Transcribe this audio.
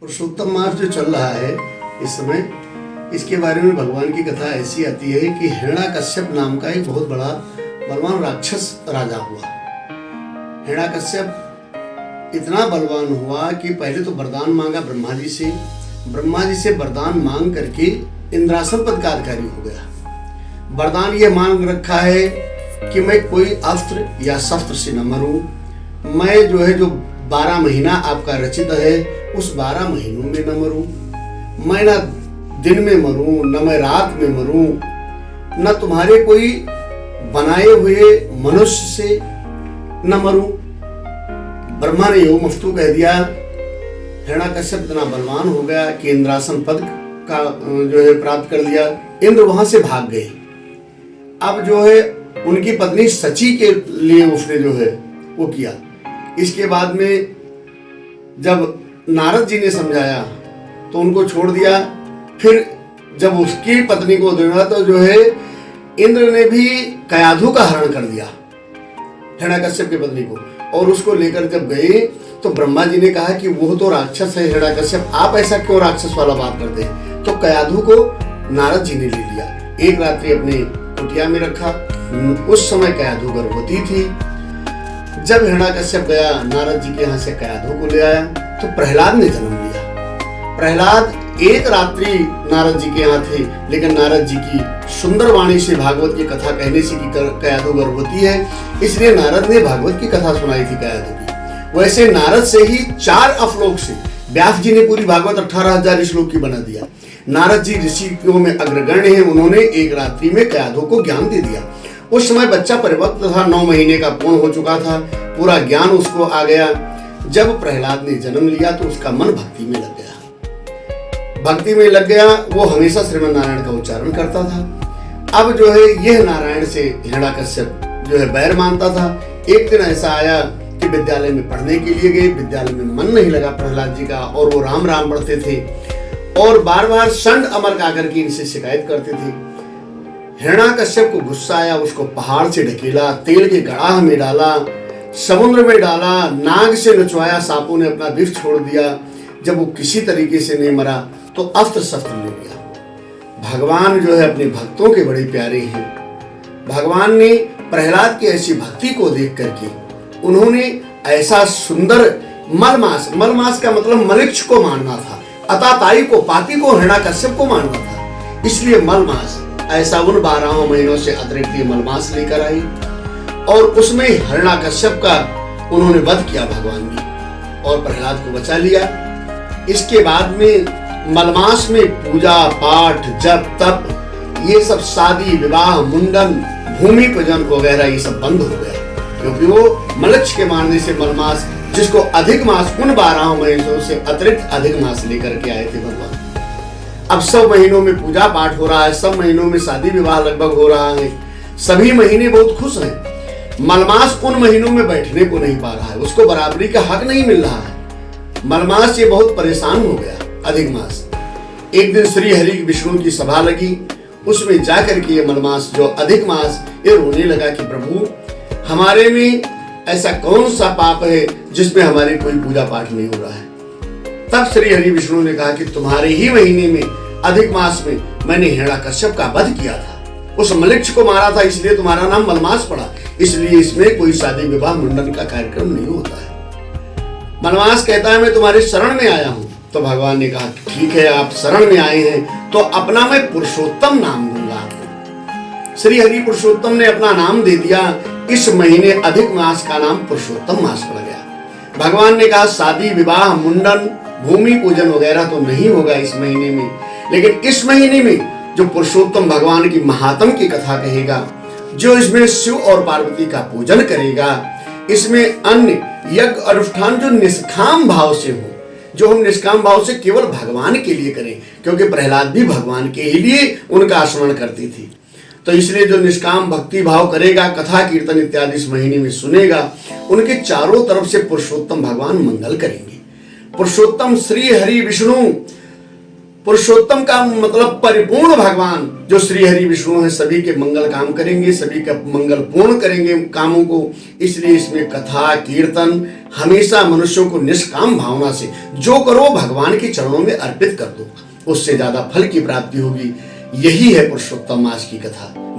पुरुषोत्तम मास जो चल रहा है इस समय, इसके बारे में भगवान की कथा ऐसी आती है कि हिरण्याकश्यप नाम का एक बहुत बड़ा बलवान राक्षस राजा हुआ। हिरण्याकश्यप इतना बलवान हुआ कि पहले तो वरदान मांगा ब्रह्मा जी से वरदान मांग करके इंद्रासन पद का अधिकारी हो गया। वरदान ये मांग रखा है कि मैं कोई अस्त्र या शस्त्र से न मरूं, मैं जो 12 महीना आपका रचित है उस 12 महीनों में न मरूं, मैं न दिन में मरूं न मैं रात में मरूं, न तुम्हारे कोई बनाए हुए मनुष्य से न मरूं। ब्रह्मा ने यो मफ्तू कह दिया। हिरण्याकश्यप इतना बलवान हो गया कि इंद्रासन पद का प्राप्त कर लिया। इंद्र वहां से भाग गए। अब उनकी पत्नी सची के लिए उसने वो किया। इसके बाद में जब नारद जी ने समझाया तो उनको छोड़ दिया। फिर जब उसकी पत्नी को देना तो इंद्र ने भी कयाधु का हरण कर दिया हिरण्याकश्यप की पत्नी को, और उसको लेकर जब गए तो ब्रह्मा जी ने कहा कि वो तो राक्षस है हिरण्याकश्यप, आप ऐसा क्यों राक्षस वाला बात करते हैं। तो कयाधु को नारद जी ने ले लिया, एक रात्रि अपने कुटिया में रखा। उस समय कयाधु गर्भवती थी। जब हिरण्याकश्यप गया नारद जी के यहाँ से कयाधु को ले आया तो प्रहलाद ने जन्म लिया। प्रहलाद एक रात्रि नारद जी के यहाँ थे, लेकिन नारद जी की सुंदर वाणी से भागवत की कथा कहने से कि कयाधु गर्भवती है, इसलिए नारद ने भागवत की कथा सुनाई थी कयाधु की। वैसे नारद से ही 4 अफलोक से व्यास जी ने पूरी भागवत 18,000 श्लोक की बना दिया। नारद जी ऋषियों में अग्रगण्य हैं, उन्होंने एक रात्रि में कयाधु को ज्ञान दे दिया। उस समय बच्चा परिपक्व था, 9 महीने का पूर्ण हो चुका था, पूरा ज्ञान उसको आ गया। जब प्रहलाद ने जन्म लिया तो उसका मन भक्ति में लग गया। वो हमेशा श्रीमन नारायण का उच्चारण करता था। अब यह नारायण से हिरण्याकश्यप बैर मानता था। एक दिन ऐसा आया कि विद्यालय में पढ़ने के लिए गए, विद्यालय में मन नहीं लगा प्रहलाद जी का, और वो राम राम पढ़ते थे और बार बार षंड अमर आकर के इनसे शिकायत करते थे। हिरण्याकश्यप को गुस्सा आया, उसको पहाड़ से ढकेला, तेल के गड़ाह में डाला, समुद्र में डाला, नाग से नचवाया, सांपों ने अपना विष छोड़ दिया। जब वो किसी तरीके से नहीं मरा तो अस्त्र शस्त्र ले लिया। भगवान अपने भक्तों के बड़े प्यारे हैं। भगवान ने प्रहलाद की ऐसी भक्ति को देख करके उन्होंने ऐसा सुंदर मलमास का मतलब मलिक्ष को मानना था, अताताई को, पापी को, हिरण्याकश्यप को मानना था, इसलिए मलमास ऐसा उन 12 महीनों से अतिरिक्त मलमास लेकर आई और उसमें हिरण्याकश्यप का उन्होंने वध किया भगवान ने, और प्रहलाद को बचा लिया। इसके बाद में मलमास में पूजा पाठ जप तप ये सब शादी विवाह मुंडन भूमि पूजन वगैरह ये सब बंद हो गया, क्योंकि वो मलक्ष के मानने से मलमास, जिसको अधिक मास उन 12 महीनों से अतिरिक्त अधिक मास लेकर के आए थे भगवान। अब सब महीनों में पूजा पाठ हो रहा है, सब महीनों में शादी विवाह लगभग हो रहा है, सभी महीने बहुत खुश हैं। मलमास उन महीनों में बैठने को नहीं पा रहा है, उसको बराबरी का हक नहीं मिल रहा है। मलमास ये बहुत परेशान हो गया। अधिक मास एक दिन श्री हरि विष्णु की सभा लगी, उसमें जाकर के ये मलमास अधिक मास ये रोने लगा कि प्रभु हमारे में ऐसा कौन सा पाप है जिसमें हमारी कोई पूजा पाठ नहीं हो रहा है। तब श्री हरि विष्णु ने कहा कि तुम्हारे ही महीने में अधिक मास में मैंने हिरण्याकश्यप का वध किया था, उस मलिक्ष को मारा था, इसलिए तुम्हारा नाम मलमास पड़ा, इसलिए इसमें कोई शादी विवाह मुंडन का कार्यक्रम नहीं होता है। मलमास कहता है मैं तुम्हारे शरण में आया हूं। तो भगवान ने कहा ठीक है, आप शरण में आए हैं तो अपना मैं पुरुषोत्तम नाम दूंगा आपको। श्री हरि पुरुषोत्तम ने अपना नाम दे दिया। इस महीने अधिक मास का नाम पुरुषोत्तम मास पड़ गया। भगवान ने कहा शादी विवाह मुंडन भूमि पूजन वगैरह तो नहीं होगा इस महीने में, लेकिन इस महीने में जो पुरुषोत्तम भगवान की महात्म की कथा कहेगा, जो इसमें शिव और पार्वती का पूजन करेगा, इसमें अन्य यज्ञ अनुष्ठान जो निष्काम भाव से हो, जो हम निष्काम भाव से केवल भगवान के लिए करें, क्योंकि प्रहलाद भी भगवान के ही लिए उनका स्मरण करती थी, तो इसलिए जो निष्काम भक्ति भाव करेगा, कथा कीर्तन इत्यादि इस महीने में सुनेगा, उनके चारों तरफ से पुरुषोत्तम भगवान मंगल करेंगे। पुरुषोत्तम श्री हरि विष्णु पुरुषोत्तम का मतलब परिपूर्ण भगवान जो श्री हरि विष्णु है, सभी के मंगल काम करेंगे, सभी का मंगल पूर्ण करेंगे कामों को। इसलिए इसमें कथा कीर्तन हमेशा मनुष्यों को निष्काम भावना से जो करो भगवान के चरणों में अर्पित कर दो, उससे ज्यादा फल की प्राप्ति होगी। यही है पुरुषोत्तम मास की कथा।